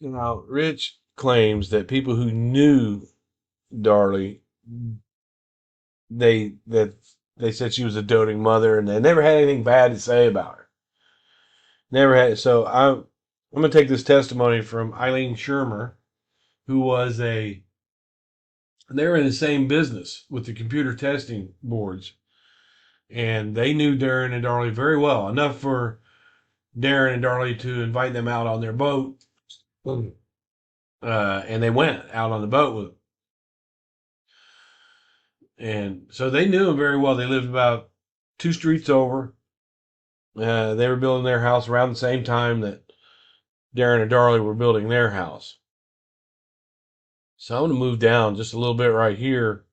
Rich claims that people who knew Darlie, that they said she was a doting mother, and they never had anything bad to say about her. Never had. So I'm gonna take this testimony from Eileen Shermer, who was a. They were in the same business with the computer testing boards, and they knew Darren and Darlie very well, enough for Darren and Darlie to invite them out on their boat. And they went out on the boat with them. And so they knew him very well. They lived about 2 streets over. They were building their house around the same time that Darren and Darlie were building their house. So I'm going to move down just a little bit right here.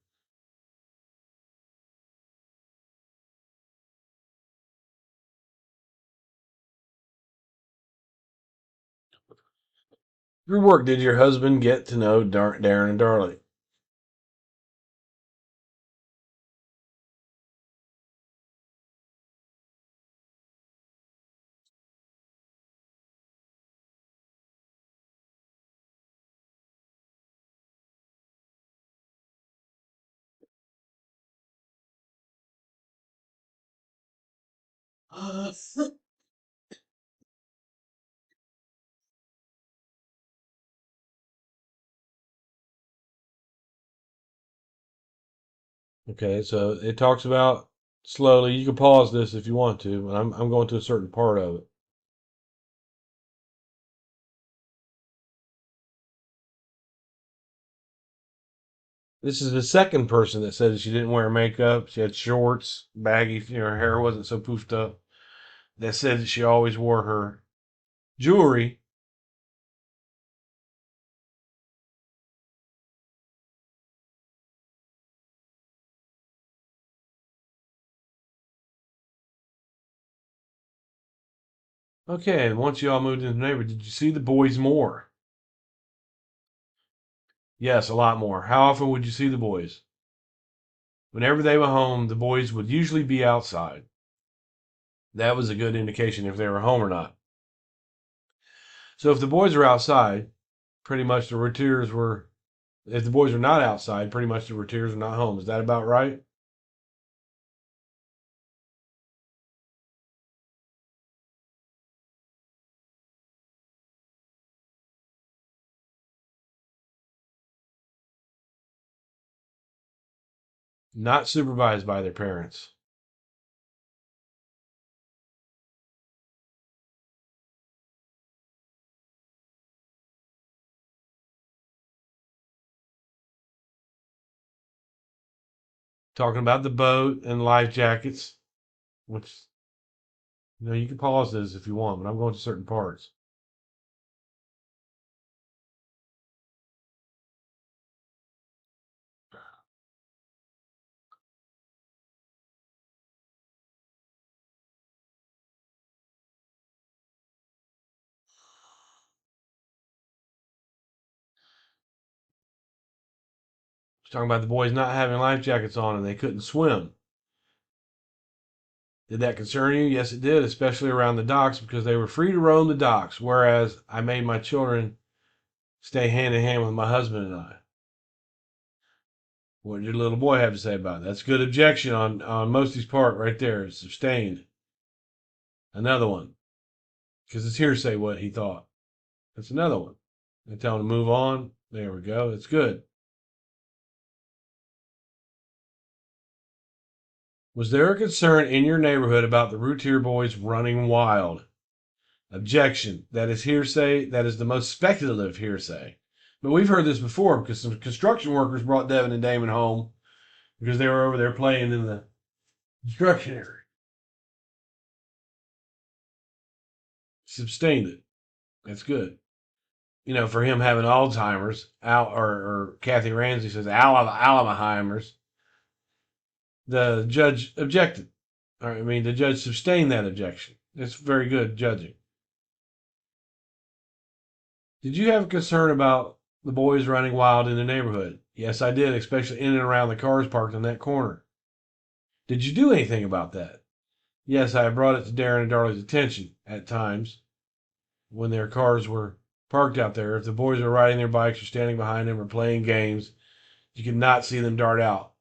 Through work, did your husband get to know Darren and Darlie? Okay, so it talks about slowly. You can pause this if you want to, but I'm going to a certain part of it. This is the second person that said she didn't wear makeup. She had shorts, baggy, her hair wasn't so poofed up. That said that she always wore her jewelry. Okay, and once you all moved into the neighborhood, did you see the boys more? Yes, a lot more. How often would you see the boys? Whenever they were home, the boys would usually be outside. That was a good indication if they were home or not. So if the boys were outside, pretty much the routiers were. If the boys were not outside, pretty much the routiers were not home. Is that about right? Not supervised by their parents. Talking about the boat and life jackets, which you can pause this if you want, but I'm going to certain parts. Talking about the boys not having life jackets on and they couldn't swim. Did that concern you? Yes, it did, especially around the docks because they were free to roam the docks, whereas I made my children stay hand in hand with my husband and I. What did your little boy have to say about it? That's a good objection on Mosey's part right there. It's sustained. Another one, because it's hearsay what he thought. That's another one. I tell him to move on. There we go. It's good. Was there a concern in your neighborhood about the Routier boys running wild? Objection. That is hearsay. That is the most speculative hearsay. But we've heard this before because some construction workers brought Devin and Damon home because they were over there playing in the construction area. Sustained it. That's good. For him having Alzheimer's, or Kathy Ramsey says Alzheimer's, the judge objected. The judge sustained that objection. It's very good judging. Did you have a concern about the boys running wild in the neighborhood? Yes, I did, especially in and around the cars parked in that corner. Did you do anything about that? Yes, I brought it to Darren and Darlie's attention at times when their cars were parked out there. If the boys are riding their bikes or standing behind them or playing games, you could not see them dart out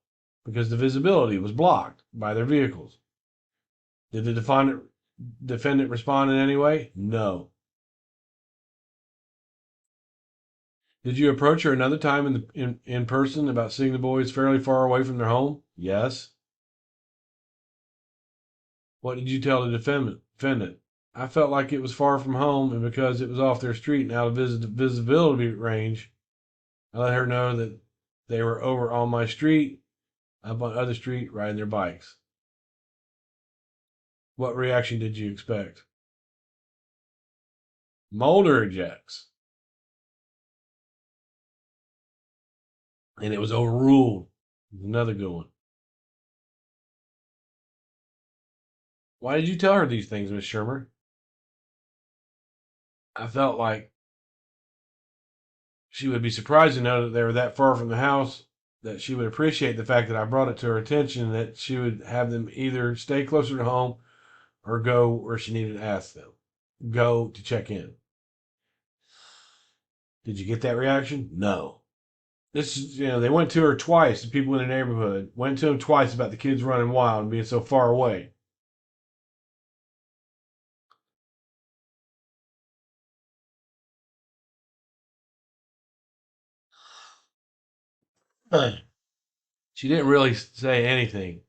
because the visibility was blocked by their vehicles. Did the defendant respond in any way? No. Did you approach her another time in person about seeing the boys fairly far away from their home? Yes. What did you tell the defendant? I felt like it was far from home, and because it was off their street and out of visibility range, I let her know that they were over on my street, up on other street, riding their bikes. What reaction did you expect? Mulder ejects, and it was overruled. Another good one. Why did you tell her these things, Miss Shermer? I felt like she would be surprised to know that they were that far from the house, that she would appreciate the fact that I brought it to her attention, that she would have them either stay closer to home or go where she needed to ask them. Go to check in. Did you get that reaction? No. This is, they went to her twice, the people in the neighborhood, went to them twice about the kids running wild and being so far away. She didn't really say anything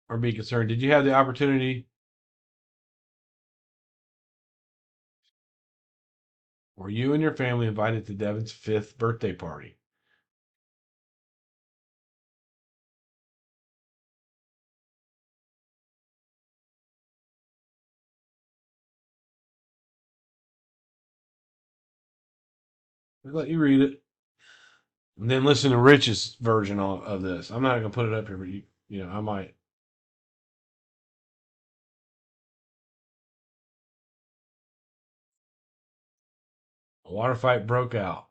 or be concerned. Did you have the opportunity? Were you and your family invited to Devin's 5th birthday party? I'll let you read it. And then listen to Rich's version of this. I'm not going to put it up here, but I might. A water fight broke out.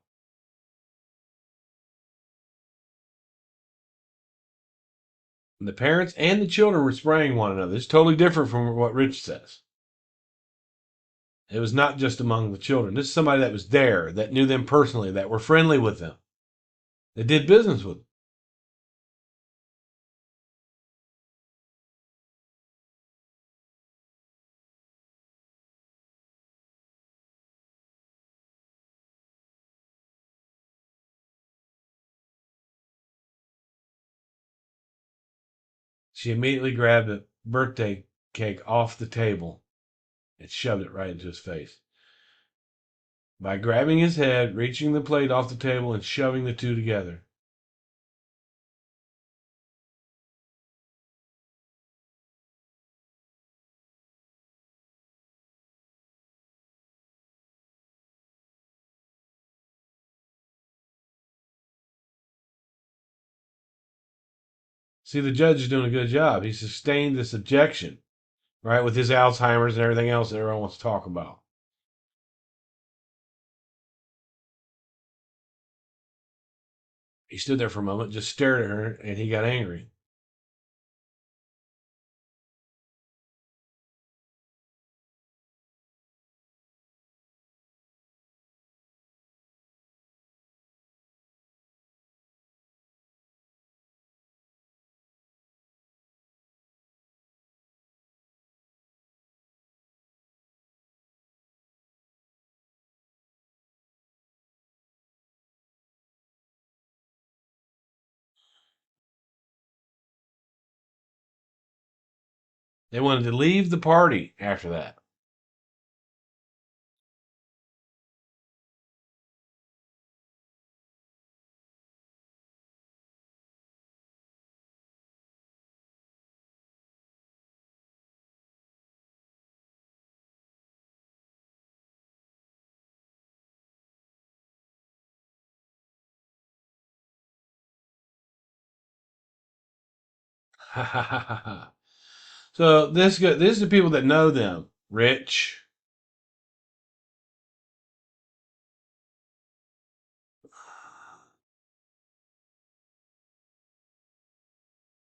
And the parents and the children were spraying one another. It's totally different from what Rich says. It was not just among the children. This is somebody that was there, that knew them personally, that were friendly with them, that did business with them. She immediately grabbed a birthday cake off the table and shoved it right into his face. By grabbing his head, reaching the plate off the table, and shoving the two together. See, the judge is doing a good job. He sustained this objection, right, with his Alzheimer's and everything else that everyone wants to talk about. He stood there for a moment, just stared at her, and he got angry. They wanted to leave the party after that. So this is the people that know them. Rich.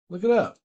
Look it up.